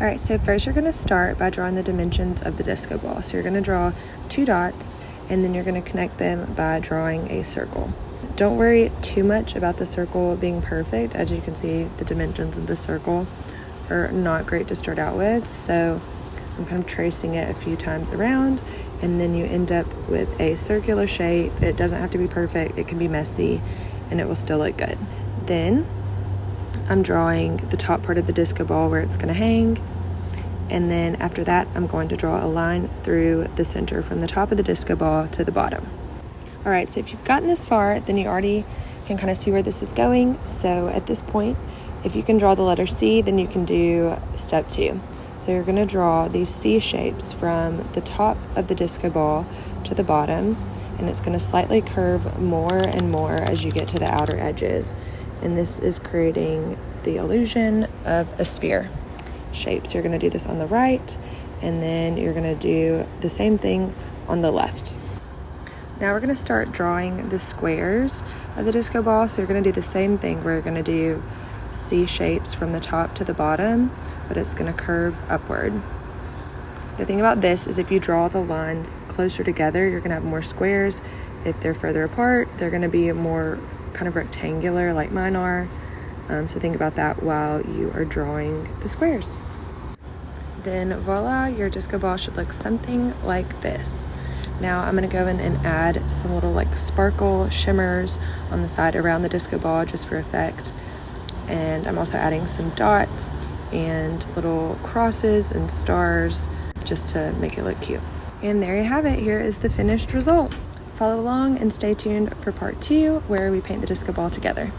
All right, so first you're going to start by drawing the dimensions of the disco ball. So you're going to draw 2 dots, and then you're going to connect them by drawing a circle. Don't worry too much about the circle being perfect. As you can see, the dimensions of the circle are not great to start out with. So I'm kind of tracing it a few times around, and then you end up with a circular shape. It doesn't have to be perfect. It can be messy, and it will still look good. Then I'm drawing the top part of the disco ball where it's going to hang, and then after that I'm going to draw a line through the center from the top of the disco ball to the bottom. All right, so if you've gotten this far, then you already can kind of see where this is going. So at this point, if you can draw the letter C, then you can do step 2. So you're going to draw these C shapes from the top of the disco ball to the bottom, and it's going to slightly curve more and more as you get to the outer edges. And this is creating the illusion of a sphere shape. So you're going to do this on the right, and then you're going to do the same thing on the left. Now we're going to start drawing the squares of the disco ball. So you're going to do the same thing. We're going to do C shapes from the top to the bottom, but it's going to curve upward. The thing about this is if you draw the lines closer together, you're going to have more squares. If they're further apart, they're going to be more kind of rectangular like mine are. So think about that while you are drawing the squares. Then voila, your disco ball should look something like this. Now I'm going to go in and add some little like sparkle shimmers on the side around the disco ball just for effect. And I'm also adding some dots and little crosses and stars just to make it look cute. And there you have it. Here is the finished result. Follow along and stay tuned for part 2 where we paint the disco ball together.